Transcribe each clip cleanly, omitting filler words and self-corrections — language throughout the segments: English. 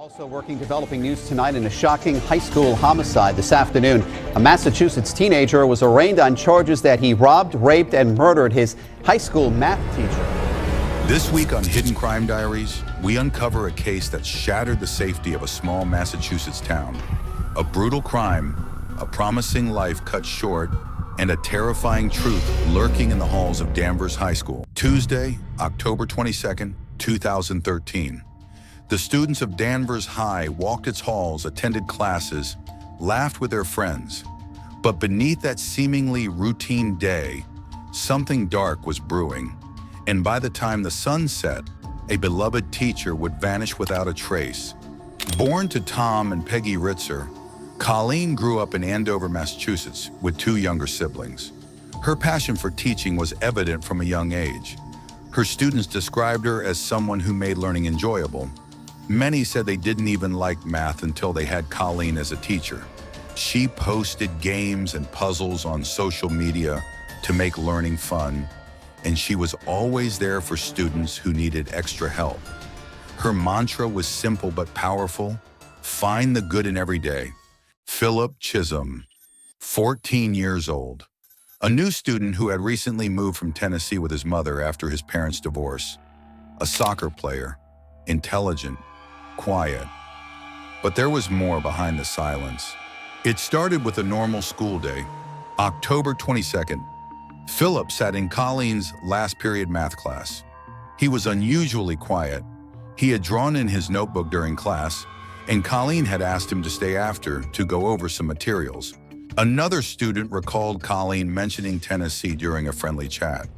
Also working, developing news tonight in a shocking high school homicide this afternoon. A Massachusetts teenager was arraigned on charges that he robbed, raped, and murdered his high school math teacher. This week on Hidden Crime Diaries, we uncover a case that shattered the safety of a small Massachusetts town. A brutal crime, a promising life cut short, and a terrifying truth lurking in the halls of Danvers High School. Tuesday, October 22nd, 2013. The students of Danvers High walked its halls, attended classes, laughed with their friends. But beneath that seemingly routine day, something dark was brewing. And by the time the sun set, a beloved teacher would vanish without a trace. Born to Tom and Peggy Ritzer, Colleen grew up in Andover, Massachusetts, with two younger siblings. Her passion for teaching was evident from a young age. Her students described her as someone who made learning enjoyable. Many said they didn't even like math until they had Colleen as a teacher. She posted games and puzzles on social media to make learning fun, and she was always there for students who needed extra help. Her mantra was simple but powerful: find the good in every day. Philip Chisholm, 14 years old, a new student who had recently moved from Tennessee with his mother after his parents' divorce. A soccer player, intelligent, quiet. But there was more behind the silence. It started with a normal school day. October 22nd, Philip sat in Colleen's last period math class. He was unusually quiet. He had drawn in his notebook during class, and Colleen had asked him to stay after to go over some materials. Another student recalled Colleen mentioning Tennessee during a friendly chat.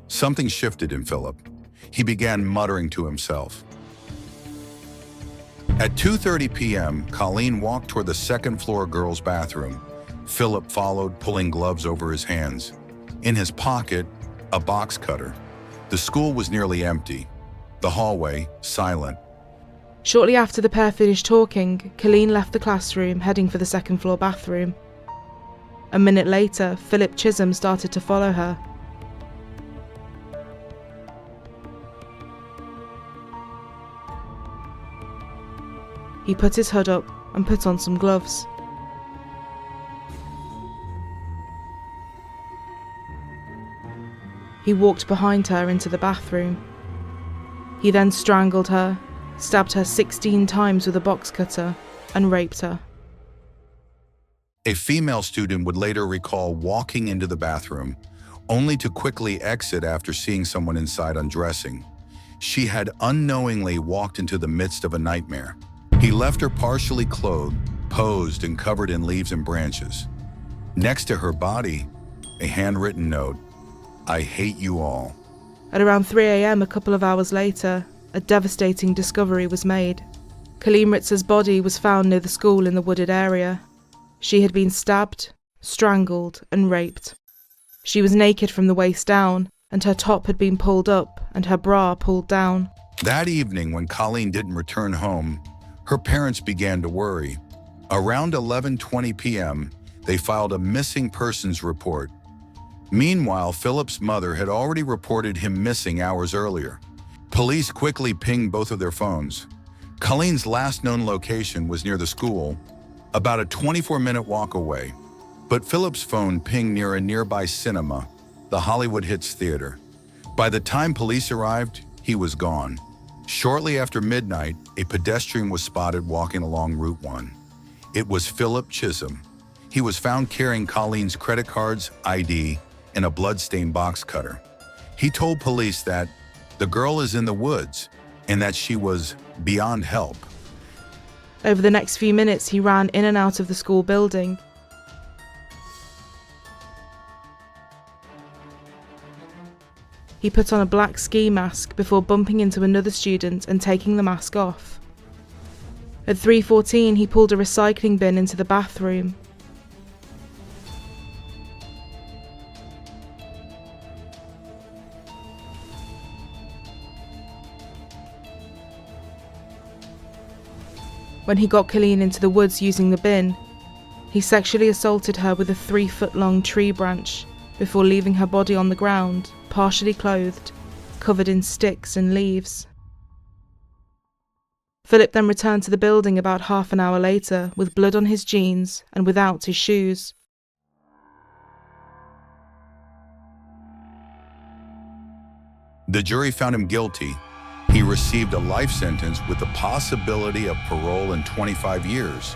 Something shifted in Philip. He began muttering to himself. At 2:30 p.m., Colleen walked toward the second-floor girls' bathroom. Philip followed, pulling gloves over his hands. In his pocket, a box cutter. The school was nearly empty. The hallway, silent. Shortly after the pair finished talking, Colleen left the classroom, heading for the second-floor bathroom. A minute later, Philip Chisholm started to follow her. He put his hood up and put on some gloves. He walked behind her into the bathroom. He then strangled her, stabbed her 16 times with a box cutter, and raped her. A female student would later recall walking into the bathroom, only to quickly exit after seeing someone inside undressing. She had unknowingly walked into the midst of a nightmare. He left her partially clothed, posed, and covered in leaves and branches. Next to her body, a handwritten note: "I hate you all." At around 3 a.m. a couple of hours later, a devastating discovery was made. Colleen Ritzer's body was found near the school in the wooded area. She had been stabbed, strangled, and raped. She was naked from the waist down, and her top had been pulled up and her bra pulled down. That evening, when Colleen didn't return home, her parents began to worry. Around 11:20 p.m., they filed a missing persons report. Meanwhile, Philip's mother had already reported him missing hours earlier. Police quickly pinged both of their phones. Colleen's last known location was near the school, about a 24-minute walk away. But Philip's phone pinged near a nearby cinema, the Hollywood Hits Theater. By the time police arrived, he was gone. Shortly after midnight, a pedestrian was spotted walking along Route 1. It was Philip Chisholm. He was found carrying Colleen's credit cards, ID, and a bloodstained box cutter. He told police that the girl is in the woods and that she was beyond help. Over the next few minutes, he ran in and out of the school building. He put on a black ski mask before bumping into another student and taking the mask off. At 3:14, he pulled a recycling bin into the bathroom. When he got Colleen into the woods using the bin, he sexually assaulted her with a 3-foot-long tree branch before leaving her body on the ground, partially clothed, covered in sticks and leaves. Philip then returned to the building about half an hour later with blood on his jeans and without his shoes. The jury found him guilty. He received a life sentence with the possibility of parole in 25 years,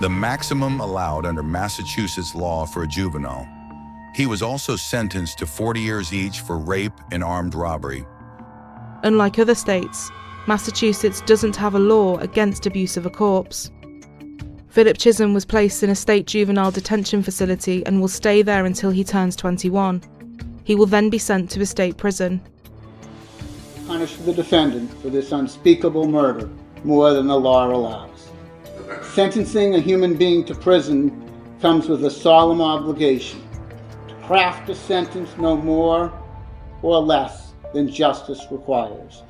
the maximum allowed under Massachusetts law for a juvenile. He was also sentenced to 40 years each for rape and armed robbery. Unlike other states, Massachusetts doesn't have a law against abuse of a corpse. Philip Chisholm was placed in a state juvenile detention facility and will stay there until he turns 21. He will then be sent to a state prison. Punish the defendant for this unspeakable murder more than the law allows. Sentencing a human being to prison comes with a solemn obligation to craft a sentence no more or less than justice requires.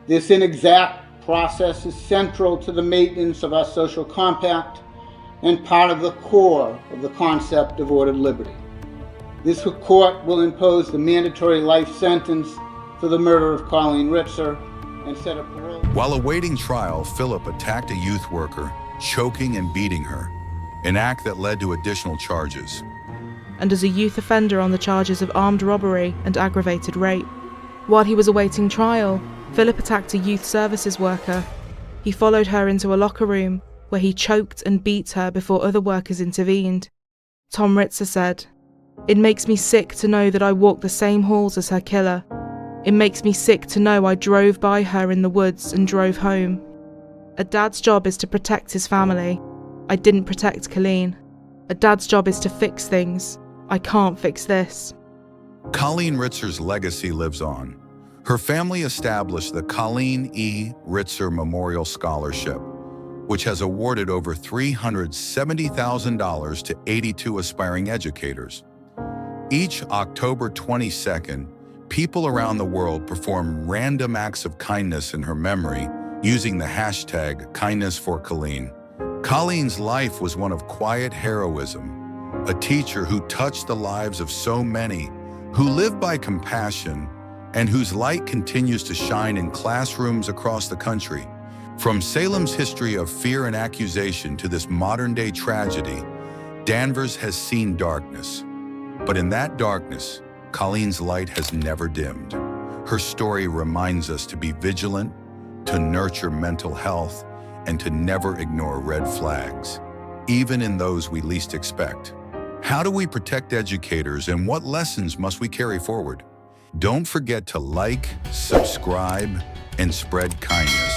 This inexact process is central to the maintenance of our social compact and part of the core of the concept of ordered liberty. This court will impose the mandatory life sentence for the murder of Colleen Ritzer and set a parole. While awaiting trial, Philip attacked a youth worker, choking and beating her, an act that led to additional charges. And as a youth offender on the charges of armed robbery and aggravated rape. While he was awaiting trial, Philip attacked a youth services worker. He followed her into a locker room where he choked and beat her before other workers intervened. Tom Ritzer said, "It makes me sick to know that I walked the same halls as her killer. It makes me sick to know I drove by her in the woods and drove home. A dad's job is to protect his family. I didn't protect Colleen. A dad's job is to fix things. I can't fix this." Colleen Ritzer's legacy lives on. Her family established the Colleen E. Ritzer Memorial Scholarship, which has awarded over $370,000 to 82 aspiring educators. Each October 22nd, people around the world perform random acts of kindness in her memory using the hashtag #KindnessForColleen. Colleen's life was one of quiet heroism, a teacher who touched the lives of so many, who lived by compassion, and whose light continues to shine in classrooms across the country. From Salem's history of fear and accusation to this modern-day tragedy, Danvers has seen darkness. But in that darkness, Colleen's light has never dimmed. Her story reminds us to be vigilant, to nurture mental health, and to never ignore red flags, even in those we least expect. How do we protect educators, and what lessons must we carry forward? Don't forget to like, subscribe, and spread kindness.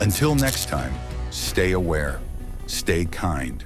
Until next time, stay aware, stay kind.